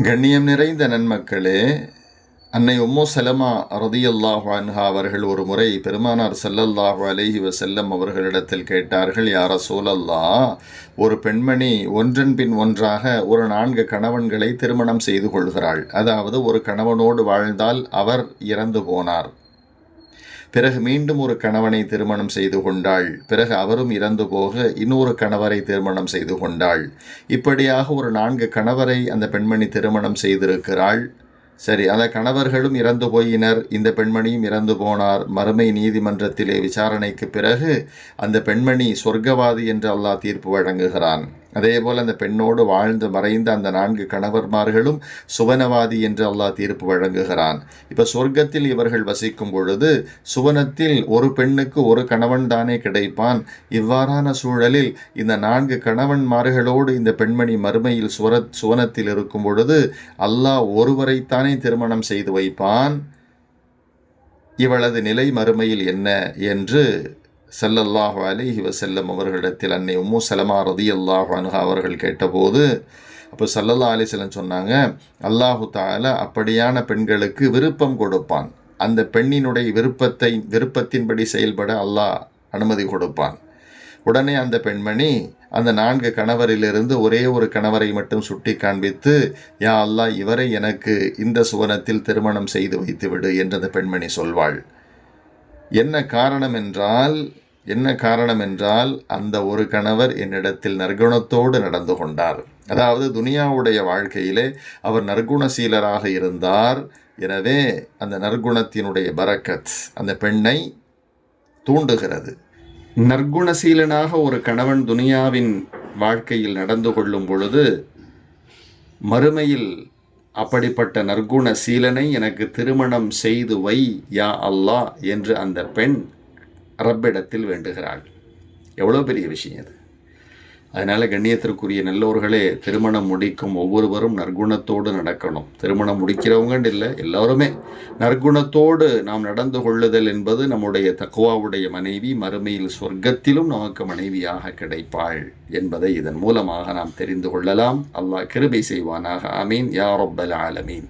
கண்ணியம் நிறைந்த நன்மக்களே, அன்னை உம்மு சலமா ரதியல்லாஹு அன்ஹா அவர்கள் ஒரு முறை பெருமானார் ஸல்லல்லாஹு அலைஹி வஸல்லம் அவர்களிடத்தில் கேட்டார்கள், யா ரசூலல்லாஹ், ஒரு பெண்மணி ஒன்றன் பின் ஒன்றாக ஒரு 4 கணவன்களை திருமணம் செய்து கொள்கிறாள். அதாவது ஒரு கணவனோடு வாழ்ந்தால் அவர் இறந்து போனார், பிறகு மீண்டும் ஒரு கணவனை திருமணம் செய்து கொண்டாள், பிறகு அவரும் இறந்து போக இன்னொரு கணவரை திருமணம் செய்து கொண்டாள். இப்படியாக ஒரு 4 கணவரை அந்த பெண்மணி திருமணம் செய்திருக்கிறாள். சரி, அந்த கணவர்களும் இறந்து போயினர், இந்த பெண்மணியும் இறந்து போனார். மறுமை நீதிமன்றத்திலே விசாரணைக்கு பிறகு அந்த பெண்மணி சொர்க்கவாதி என்று அல்லாஹ் தீர்ப்பு வழங்குகிறான். அதேபோல் அந்த பெண்ணோடு வாழ்ந்து மறைந்த அந்த 4 கணவர்மார்களும் சுவனவாதி என்று அல்லாஹ் தீர்ப்பு வழங்குகிறான். இப்போ சொர்க்கத்தில் இவர்கள் வசிக்கும் பொழுது சுவனத்தில் ஒரு பெண்ணுக்கு ஒரு கணவன் தானே கிடைப்பான். இவ்வாறான சூழலில் இந்த 4 கணவன்மார்களோடு இந்த பெண்மணி மறுமையில் சுவனத்தில் இருக்கும் பொழுது அல்லாஹ் ஒருவரைத்தானே திருமணம் செய்து வைப்பான். இவளது நிலை மறுமையில் என்ன என்று ஸல்லல்லாஹு அலைஹி வஸல்லம் அவர்களிடத்தில் அன்னை உம்மு சலமா ரதியல்லாஹு அன்ஹா அவர்கள் கேட்டபோது, அப்போ ஸல்லல்லாஹு அலைஹி வஸல்லம் சொன்னாங்க, அல்லாஹு தஆலா அப்படியான பெண்களுக்கு விருப்பம் கொடுப்பான். அந்த பெண்ணினுடைய விருப்பத்தின்படி செயல்பட அல்லாஹ் அனுமதி கொடுப்பான். உடனே அந்த பெண்மணி அந்த 4 கணவரிலிருந்து ஒரே ஒரு கணவரை மட்டும் சுட்டி காண்பித்து, யா அல்லாஹ், இவரை எனக்கு இந்த சுவனத்தில் திருமணம் செய்து வைத்துவிடு என்று அந்த பெண்மணி சொல்வாள். என்ன காரணம் என்றால் அந்த ஒரு கணவர் என்னிடத்தில் நற்குணத்தோடு நடந்து கொண்டார். அதாவது துனியாவுடைய வாழ்க்கையிலே அவர் நற்குணசீலராக இருந்தார். எனவே அந்த நற்குணத்தினுடைய பரக்கத் அந்த பெண்ணை தூண்டுகிறது. நற்குணசீலனாக ஒரு கணவன் துனியாவின் வாழ்க்கையில் நடந்து கொள்ளும் பொழுது மறுமையில் அப்படிப்பட்ட நற்குணசீலனை எனக்கு திருமணம் செய்து வை யா அல்லாஹ் என்று அந்த பெண் ரப்பிடத்தில் வேண்டுகிறாள். எவ்வளோ பெரிய விஷயம் அது! அதனால் கண்ணியத்திற்குரிய நல்லோர்களே, திருமணம் முடிக்கும் ஒவ்வொருவரும் நற்குணத்தோடு நடக்கணும். திருமணம் முடிக்கிறவங்கன்னு இல்லை, எல்லோருமே நற்குணத்தோடு நாம் நடந்து கொள்ளுதல் என்பது நம்முடைய தக்வாவுடைய மனைவி மறுமையில் சொர்க்கத்திலும் நமக்கு மனைவியாக கிடைப்பாள் என்பதை இதன் மூலமாக நாம் தெரிந்து கொள்ளலாம். அல்லாஹ் கிருபை செய்வானாக. ஆமீன் யா ரப்பல் ஆலமீன்.